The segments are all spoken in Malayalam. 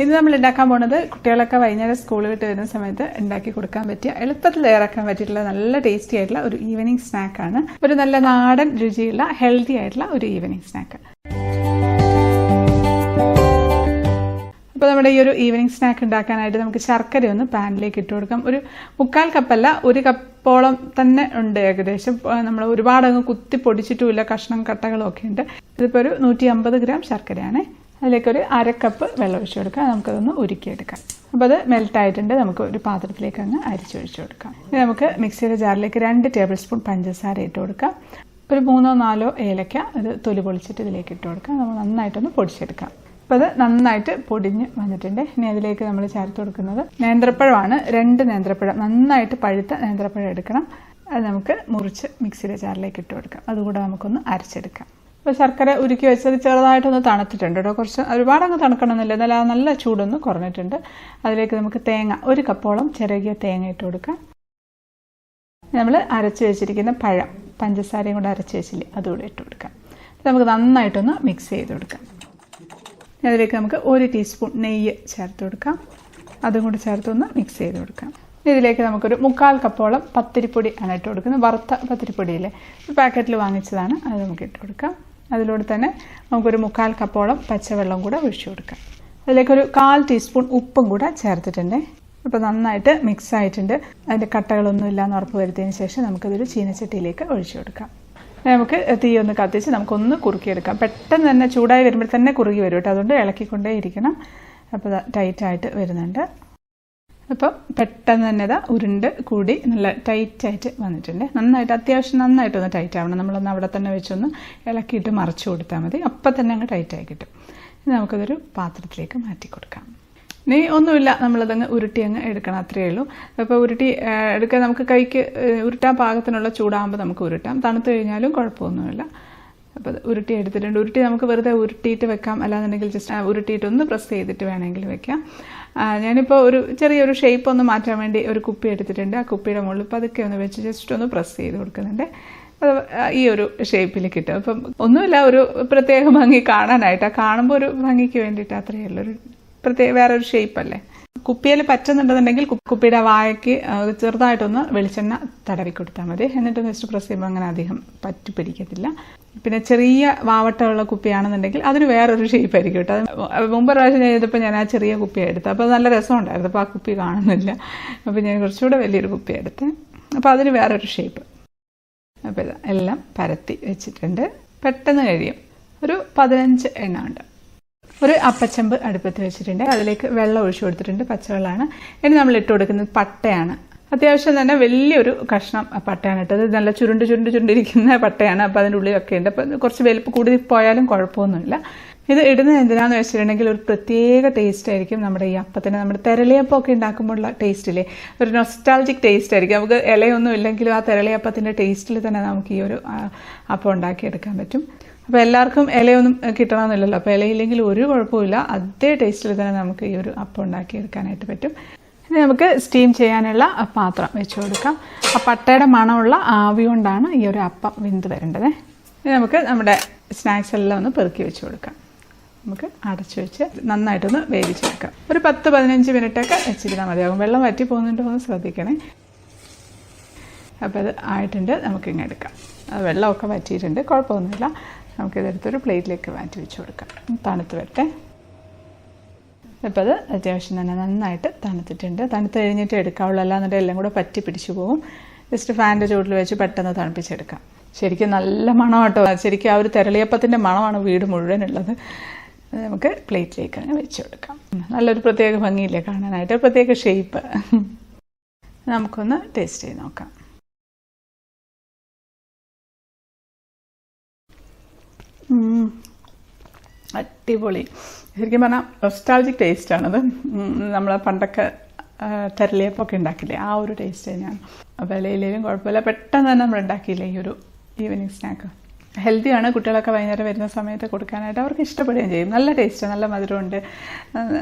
ഇത് നമ്മൾ ഉണ്ടാക്കാൻ പോകുന്നത് കുട്ടികളൊക്കെ വൈകുന്നേരം സ്കൂൾ വിട്ട് വരുന്ന സമയത്ത് ഉണ്ടാക്കി കൊടുക്കാൻ പറ്റിയ എളുപ്പത്തിൽ തയ്യാറാക്കാൻ പറ്റിയിട്ടുള്ള നല്ല ടേസ്റ്റി ആയിട്ടുള്ള ഒരു ഈവനിങ് സ്നാക്കാണ്. ഒരു നല്ല നാടൻ രുചിയുള്ള ഹെൽത്തി ആയിട്ടുള്ള ഒരു ഈവനിങ് സ്നാക്ക്. അപ്പോൾ നമ്മുടെ ഈ ഒരു ഈവനിങ് സ്നാക്ക് ഉണ്ടാക്കാനായിട്ട് നമുക്ക് ശർക്കര ഒന്ന് പാനിലേക്ക് ഇട്ട് കൊടുക്കാം. ഒരു 1/4 കപ്പല്ല, 1 കപ്പോളം തന്നെ ഉണ്ട് ഏകദേശം. നമ്മൾ ഒരുപാട് അങ്ങ് കുത്തി പൊടിച്ചിട്ടുമില്ല, കഷ്ണം കട്ടകളും ഒക്കെ ഉണ്ട്. ഇതിപ്പോൾ ഒരു 150 ഗ്രാം ശർക്കരയാണ്. അതിലേക്കൊരു 1/2 കപ്പ് വെള്ളം ഒഴിച്ചു കൊടുക്കാം. നമുക്കതൊന്ന് ഉരുക്കിയെടുക്കാം. അപ്പോൾ അത് മെൽറ്റായിട്ടുണ്ട്. നമുക്ക് ഒരു പാത്രത്തിലേക്ക് അങ്ങ് അരിച്ചൊഴിച്ചു കൊടുക്കാം. ഇനി നമുക്ക് മിക്സിയുടെ ജാറിലേക്ക് 2 ടേബിൾ സ്പൂൺ പഞ്ചസാര ഇട്ട് കൊടുക്കാം. ഒരു 3-4 ഏലക്ക അത് തൊലി പൊളിച്ചിട്ട് ഇതിലേക്ക് ഇട്ട് കൊടുക്കാം. നമ്മൾ നന്നായിട്ടൊന്ന് പൊടിച്ചെടുക്കാം. അപ്പോൾ അത് നന്നായിട്ട് പൊടിഞ്ഞ് വന്നിട്ടുണ്ട്. ഇനി അതിലേക്ക് നമ്മൾ ചേർത്ത് കൊടുക്കുന്നത് നേന്ത്രപ്പഴമാണ്. 2 നേന്ത്രപ്പഴം, നന്നായിട്ട് പഴുത്ത നേന്ത്രപ്പഴം എടുക്കണം. അത് നമുക്ക് മുറിച്ച് മിക്സിയുടെ ജാറിലേക്ക് ഇട്ട് കൊടുക്കാം. അതുകൂടെ നമുക്കൊന്ന് അരച്ചെടുക്കാം. അപ്പോൾ ശർക്കര ഉരുക്കി വെച്ചത് ചെറുതായിട്ടൊന്ന് തണുത്തിട്ടുണ്ട് കേട്ടോ. കുറച്ച് ഒരുപാടങ്ങ് തണുക്കണമെന്നില്ല, എന്നാലും നല്ല ചൂടൊന്ന് കുറഞ്ഞിട്ടുണ്ട്. അതിലേക്ക് നമുക്ക് തേങ്ങ, 1 കപ്പോളം ചിരകിയ തേങ്ങ ഇട്ട് കൊടുക്കാം. നമ്മൾ അരച്ച് വെച്ചിരിക്കുന്ന പഴം, പഞ്ചസാരയും കൂടെ അരച്ച് വെച്ചില്ലേ, അതുകൂടെ ഇട്ട് കൊടുക്കാം. നമുക്ക് നന്നായിട്ടൊന്ന് മിക്സ് ചെയ്ത് കൊടുക്കാം. അതിലേക്ക് നമുക്ക് 1 ടീസ്പൂൺ നെയ്യ് ചേർത്ത് കൊടുക്കാം. അതും കൂടി ചേർത്തൊന്ന് മിക്സ് ചെയ്ത് കൊടുക്കാം. ഇതിലേക്ക് നമുക്കൊരു 1/4 കപ്പോളം പത്തിരിപ്പൊടി ആണ് ഇട്ട് കൊടുക്കുന്നത്. വറുത്ത പത്തിരിപ്പൊടിയില്ലേ, ഒരു പാക്കറ്റിൽ വാങ്ങിച്ചതാണ്. അത് നമുക്ക് ഇട്ട് കൊടുക്കാം. അതിലൂടെ തന്നെ നമുക്കൊരു 1/4 കപ്പോളം പച്ചവെള്ളം കൂടെ ഒഴിച്ചു കൊടുക്കാം. അതിലേക്കൊരു 1/4 ടീസ്പൂൺ ഉപ്പും കൂടെ ചേർത്തിട്ടുണ്ട്. അപ്പോൾ നന്നായിട്ട് മിക്സ് ആയിട്ടുണ്ട്. അതിൻ്റെ കട്ടകളൊന്നും ഇല്ലാന്ന് ഉറപ്പ് വരുത്തിയതിന് ശേഷം നമുക്കതൊരു ചീനച്ചട്ടിയിലേക്ക് ഒഴിച്ചു കൊടുക്കാം. നമുക്ക് തീ ഒന്ന് കത്തിച്ച് നമുക്കൊന്ന് കുറുക്കിയെടുക്കാം. പെട്ടെന്ന് തന്നെ ചൂടായി വരുമ്പോൾ തന്നെ കുറുകി വരും കേട്ടോ. അതുകൊണ്ട് ഇളക്കിക്കൊണ്ടേ ഇരിക്കണം. അപ്പോൾ ടൈറ്റായിട്ട് വരുന്നുണ്ട്. അപ്പോൾ പെട്ടെന്ന് തന്നെ ഇതാ ഉരുണ്ട് കൂടി നല്ല ടൈറ്റായിട്ട് വന്നിട്ടുണ്ട്. നന്നായിട്ട് അത്യാവശ്യം നന്നായിട്ടൊന്ന് ടൈറ്റ് ആവണം. നമ്മളൊന്ന് അവിടെ തന്നെ വെച്ചൊന്ന് ഇളക്കിയിട്ട് മറിച്ച് കൊടുത്താൽ മതി. അപ്പം തന്നെ അങ്ങ് ടൈറ്റായി കിട്ടും. ഇനി നമുക്കതൊരു പാത്രത്തിലേക്ക് മാറ്റി കൊടുക്കാം. ഇനി ഒന്നുമില്ല, നമ്മളതങ്ങ് ഉരുട്ടി അങ്ങ് എടുക്കണം, അത്രയേ ഉള്ളൂ. അപ്പോൾ ഉരുട്ടി എടുക്കാൻ നമുക്ക് കൈക്ക് ഉരുട്ടാൻ പാകത്തിനുള്ള ചൂടാകുമ്പോൾ നമുക്ക് ഉരുട്ടാം. തണുത്ത് കഴിഞ്ഞാലും കുഴപ്പമൊന്നുമില്ല. അപ്പോൾ അത് ഉരുട്ടി എടുത്തിട്ടുണ്ട്. ഉരുട്ടി നമുക്ക് വെറുതെ ഉരുട്ടിയിട്ട് വെക്കാം, അല്ലാന്നുണ്ടെങ്കിൽ ജസ്റ്റ് ഉരുട്ടിയിട്ടൊന്ന് പ്രസ് ചെയ്തിട്ട് വേണമെങ്കിൽ വെക്കാം. ഞാനിപ്പോൾ ഒരു ചെറിയൊരു ഷേപ്പ് ഒന്ന് മാറ്റാൻ വേണ്ടി ഒരു കുപ്പി എടുത്തിട്ടുണ്ട്. ആ കുപ്പിയുടെ മുകളിൽ പതുക്കെ ഒന്ന് വെച്ച് ജസ്റ്റ് ഒന്ന് പ്രസ് ചെയ്ത് കൊടുക്കുന്നുണ്ട്. അത് ഈ ഒരു ഷേപ്പിൽ കിട്ടും. അപ്പം ഒന്നുമില്ല, ഒരു പ്രത്യേക ഭംഗി കാണാനായിട്ട്, കാണുമ്പോൾ ഒരു ഭംഗിക്ക് വേണ്ടിയിട്ട് അത്രയേ ഉള്ളൂ. ഒരു വേറൊരു ഷേപ്പല്ലേ. കുപ്പിയിൽ പറ്റുന്നുണ്ടെന്നുണ്ടെങ്കിൽ കുപ്പിയുടെ വായയ്ക്ക് ചെറുതായിട്ടൊന്ന് വെളിച്ചെണ്ണ തടവി കൊടുത്താൽ മതി. എന്നിട്ടൊന്ന് ജസ്റ്റ് പ്രസ് ചെയ്യുമ്പോൾ അങ്ങനെ അധികം പറ്റി പിടിക്കത്തില്ല. പിന്നെ ചെറിയ വാവട്ടമുള്ള കുപ്പിയാണെന്നുണ്ടെങ്കിൽ അതിന് വേറൊരു ഷേപ്പായിരിക്കും കേട്ടോ. അത് മുമ്പ് പ്രാവശ്യം ചെയ്തപ്പോൾ ഞാൻ ആ ചെറിയ കുപ്പിയാണ് എടുത്തത്. അപ്പോൾ നല്ല രസമുണ്ടായിരുന്നു. അപ്പോൾ ആ കുപ്പി കാണുന്നില്ല. അപ്പോൾ ഞാൻ കുറച്ചുകൂടെ വലിയൊരു കുപ്പി എടുത്ത്, അപ്പോൾ അതിന് വേറൊരു ഷേപ്പ്. അപ്പോൾ ഇത് എല്ലാം പരത്തി വെച്ചിട്ടുണ്ട്. പെട്ടെന്ന് കഴിയും. ഒരു 15 എണ്ണം ഉണ്ട്. ഒരു അപ്പച്ചമ്പ് അടുപ്പത്ത് വെച്ചിട്ടുണ്ട്. അതിലേക്ക് വെള്ളം ഒഴിച്ചു കൊടുത്തിട്ടുണ്ട്. പച്ചവെള്ളമാണ്. ഇനി നമ്മൾ ഇട്ട് കൊടുക്കുന്നത് പട്ടയാണ്. അത്യാവശ്യം തന്നെ വലിയൊരു കഷ്ണം പട്ടയാണ് ഇട്ടത്. നല്ല ചുരുണ്ടിരിക്കുന്ന പട്ടയാണ്. അപ്പോൾ അതിൻ്റെ ഉള്ളിലൊക്കെ ഉണ്ട്. അപ്പോൾ കുറച്ച് വലുപ്പം കൂടി പോയാലും കുഴപ്പമൊന്നുമില്ല. ഇത് ഇടുന്നത് എന്തിനാന്ന് വെച്ചിട്ടുണ്ടെങ്കിൽ ഒരു പ്രത്യേക ടേസ്റ്റ് ആയിരിക്കും നമ്മുടെ ഈ അപ്പത്തിന്. നമ്മുടെ തെരളിയപ്പമൊക്കെ ഉണ്ടാക്കുമ്പോഴുള്ള ടേസ്റ്റില്ലേ, ഒരു നൊസ്റ്റാൾജിക് ടേസ്റ്റ് ആയിരിക്കും. നമുക്ക് ഇലയൊന്നും ഇല്ലെങ്കിലും ആ തെരളിയപ്പത്തിൻ്റെ ടേസ്റ്റിൽ തന്നെ നമുക്ക് ഈ ഒരു അപ്പം ഉണ്ടാക്കിയെടുക്കാൻ പറ്റും. അപ്പോൾ എല്ലാവർക്കും ഇലയൊന്നും കിട്ടണമെന്നില്ലല്ലോ. അപ്പോൾ ഇലയില്ലെങ്കിൽ ഒരു കുഴപ്പമില്ല, അതേ ടേസ്റ്റിൽ തന്നെ നമുക്ക് ഈ ഒരു അപ്പം ഉണ്ടാക്കിയെടുക്കാനായിട്ട് പറ്റും. ഇനി നമുക്ക് സ്റ്റീം ചെയ്യാനുള്ള പാത്രം വെച്ച് കൊടുക്കാം. ആ പട്ടയുടെ മണമുള്ള ആവി കൊണ്ടാണ് ഈ ഒരു അപ്പം വെന്ത് വരേണ്ടത്. ഇനി നമുക്ക് നമ്മുടെ സ്നാക്സ് എല്ലാം ഒന്ന് പെറുക്കി വെച്ച് കൊടുക്കാം. നമുക്ക് അടച്ചു വെച്ച് നന്നായിട്ടൊന്ന് വേവിച്ചെടുക്കാം. ഒരു 10-15 മിനിറ്റൊക്കെ വെച്ചിരുന്നാൽ മതിയാകും. വെള്ളം വറ്റി പോകുന്നുണ്ടോ എന്ന് ശ്രദ്ധിക്കണേ. അപ്പോൾ അത് ആയിട്ടുണ്ട്. നമുക്കിങ്ങനെ എടുക്കാം. വെള്ളമൊക്കെ വറ്റിയിട്ടുണ്ട്, കുഴപ്പമൊന്നുമില്ല. നമുക്കിതെടുത്തൊരു പ്ലേറ്റിലേക്ക് മാറ്റി വെച്ച് കൊടുക്കാം. തണുത്ത് വരട്ടെ. അപ്പോൾ അത് അത്യാവശ്യം തന്നെ നന്നായിട്ട് തണുത്തിട്ടുണ്ട്. തണുത്ത് കഴിഞ്ഞിട്ട് എടുക്കാവുള്ളൂ, അല്ലാന്നുണ്ടെങ്കിൽ എല്ലാം കൂടെ പറ്റി പിടിച്ചു പോകും. ജസ്റ്റ് ഫാനിൻ്റെ ചൂടിൽ വെച്ച് പെട്ടെന്ന് തണുപ്പിച്ചെടുക്കാം. ശരിക്കും നല്ല മണം കേട്ടോ. ശരിക്കും ആ ഒരു തെരളിയപ്പത്തിൻ്റെ മണമാണ് വീട് മുഴുവനുള്ളത്. നമുക്ക് പ്ലേറ്റിലേക്ക് അങ്ങ് വെച്ച് കൊടുക്കാം. നല്ലൊരു പ്രത്യേക ഭംഗിയില്ലേ കാണാനായിട്ട്, പ്രത്യേക ഷേപ്പ്. നമുക്കൊന്ന് ടേസ്റ്റ് ചെയ്ത് നോക്കാം. അടിപൊളി. ശരിക്കും പറഞ്ഞാൽ നൊസ്റ്റാൾജിക് ടേസ്റ്റാണത്. നമ്മൾ പണ്ടൊക്കെ തെരളിയപ്പമൊക്കെ ഉണ്ടാക്കില്ലേ, ആ ഒരു ടേസ്റ്റ് തന്നെയാണ്. അപ്പോൾ ഇലയിലും കുഴപ്പമില്ല. പെട്ടെന്ന് തന്നെ നമ്മൾ ഉണ്ടാക്കിയില്ലേ ഈ ഒരു ഈവനിങ് സ്നാക്ക്. ഹെൽത്തിയാണ്. കുട്ടികളൊക്കെ വൈകുന്നേരം വരുന്ന സമയത്ത് കൊടുക്കാനായിട്ട് അവർക്ക് ഇഷ്ടപ്പെടുകയും ചെയ്യും. നല്ല ടേസ്റ്റ്, നല്ല മധുരമുണ്ട്,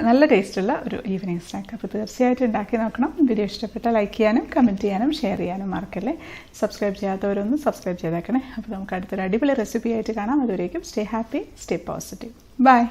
നല്ല ടേസ്റ്റുള്ള ഒരു ഈവനിങ് സ്നാക്ക്. അപ്പോൾ തീർച്ചയായിട്ടും ഉണ്ടാക്കി നോക്കണം. വീഡിയോ ഇഷ്ടപ്പെട്ടാൽ ലൈക്ക് ചെയ്യാനും കമൻറ്റ് ചെയ്യാനും ഷെയർ ചെയ്യാനും മറക്കല്ലേ. സബ്സ്ക്രൈബ് ചെയ്യാത്തവരൊന്ന് സബ്സ്ക്രൈബ് ചെയ്തേക്കണേ. അപ്പോൾ നമുക്ക് അടുത്തൊരു അടിപൊളി റെസിപ്പി ആയിട്ട് കാണാം. അതുവരേക്കും stay happy, stay positive. By.